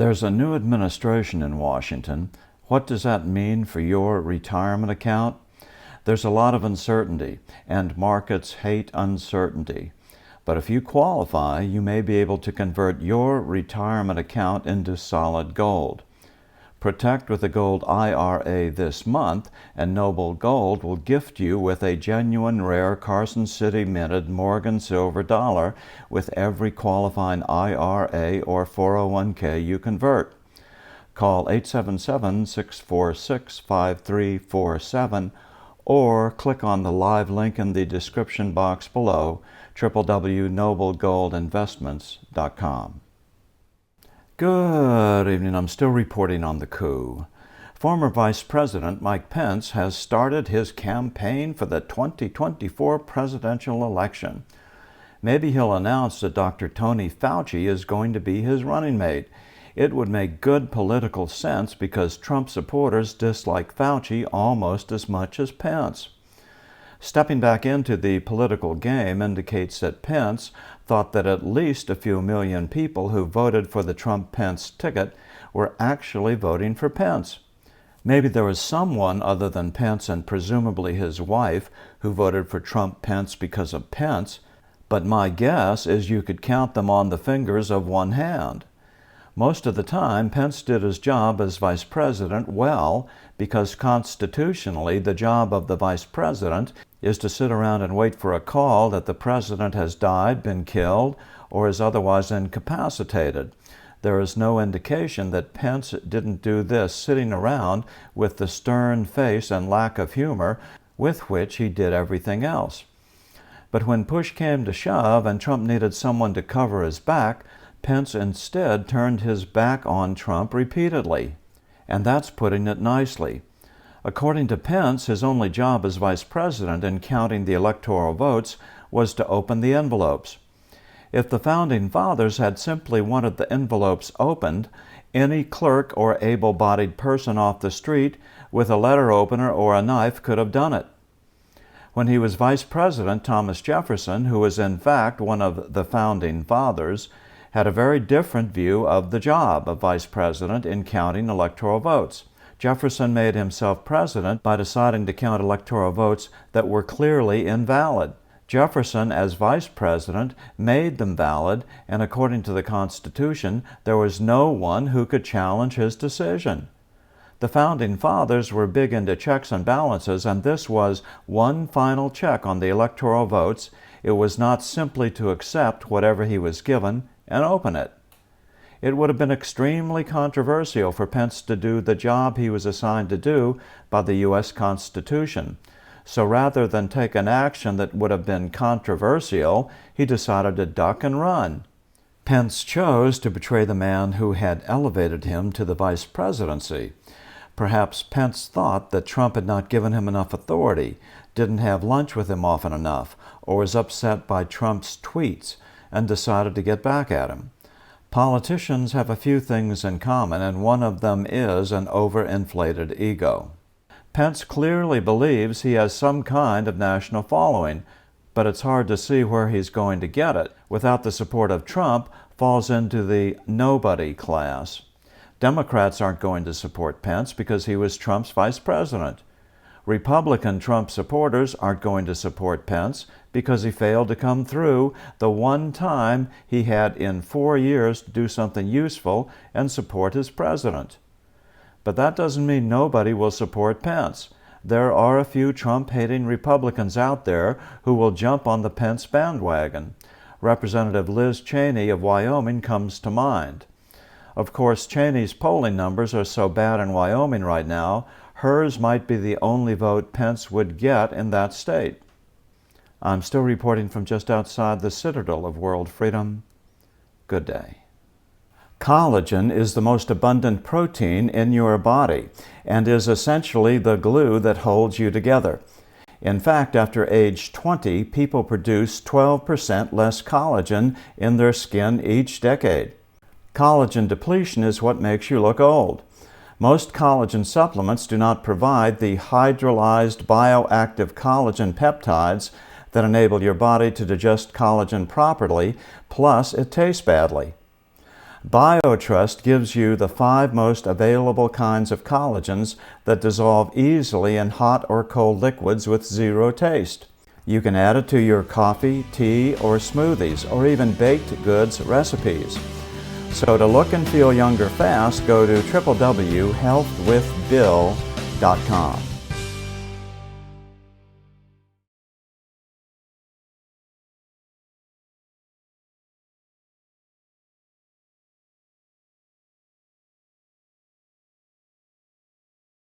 There's a new administration in Washington. What does that mean for your retirement account? There's a lot of uncertainty, and markets hate uncertainty. But if you qualify, you may be able to convert your retirement account into solid gold. Protect with a gold IRA this month, and Noble Gold will gift you with a genuine rare Carson City minted Morgan silver dollar with every qualifying IRA or 401k you convert. Call 877-646-5347 or click on the live link in the description box below, www.noblegoldinvestments.com. Good evening. I'm still reporting on the coup. Former Vice President Mike Pence has started his campaign for the 2024 presidential election. Maybe he'll announce that Dr. Tony Fauci is going to be his running mate. It would make good political sense because Trump supporters dislike Fauci almost as much as Pence. Stepping back into the political game indicates that Pence thought that at least a few million people who voted for the Trump-Pence ticket were actually voting for Pence. Maybe there was someone other than Pence and presumably his wife who voted for Trump-Pence because of Pence, but my guess is you could count them on the fingers of one hand. Most of the time, Pence did his job as vice president well because constitutionally the job of the vice president is to sit around and wait for a call that the president has died, been killed, or is otherwise incapacitated. There is no indication that Pence didn't do this sitting around with the stern face and lack of humor with which he did everything else. But when push came to shove and Trump needed someone to cover his back, Pence instead turned his back on Trump repeatedly. And that's putting it nicely. According to Pence, his only job as vice president in counting the electoral votes was to open the envelopes. If the Founding Fathers had simply wanted the envelopes opened, any clerk or able-bodied person off the street with a letter opener or a knife could have done it. When he was vice president, Thomas Jefferson, who was in fact one of the Founding Fathers, had a very different view of the job of vice president in counting electoral votes. Jefferson made himself president by deciding to count electoral votes that were clearly invalid. Jefferson, as vice president, made them valid, and according to the Constitution, there was no one who could challenge his decision. The Founding Fathers were big into checks and balances, and this was one final check on the electoral votes. It was not simply to accept whatever he was given and open it. It would have been extremely controversial for Pence to do the job he was assigned to do by the U.S. Constitution. So rather than take an action that would have been controversial, he decided to duck and run. Pence chose to betray the man who had elevated him to the vice presidency. Perhaps Pence thought that Trump had not given him enough authority, didn't have lunch with him often enough, or was upset by Trump's tweets and decided to get back at him. Politicians have a few things in common, and one of them is an overinflated ego. Pence clearly believes he has some kind of national following, but it's hard to see where he's going to get it. Without the support of Trump, falls into the nobody class. Democrats aren't going to support Pence because he was Trump's vice president. Republican Trump supporters aren't going to support Pence because he failed to come through the one time he had in 4 years to do something useful and support his president. But that doesn't mean nobody will support Pence. There are a few Trump-hating Republicans out there who will jump on the Pence bandwagon. Representative Liz Cheney of Wyoming comes to mind. Of course, Cheney's polling numbers are so bad in Wyoming right now, hers might be the only vote Pence would get in that state. I'm still reporting from just outside the citadel of world freedom. Good day. Collagen is the most abundant protein in your body and is essentially the glue that holds you together. In fact, after age 20, people produce 12% less collagen in their skin each decade. Collagen depletion is what makes you look old. Most collagen supplements do not provide the hydrolyzed bioactive collagen peptides that enable your body to digest collagen properly, plus it tastes badly. BioTrust gives you the 5 most available kinds of collagens that dissolve easily in hot or cold liquids with 0 taste. You can add it to your coffee, tea, or smoothies, or even baked goods recipes. So to look and feel younger fast, go to www.healthwithbill.com.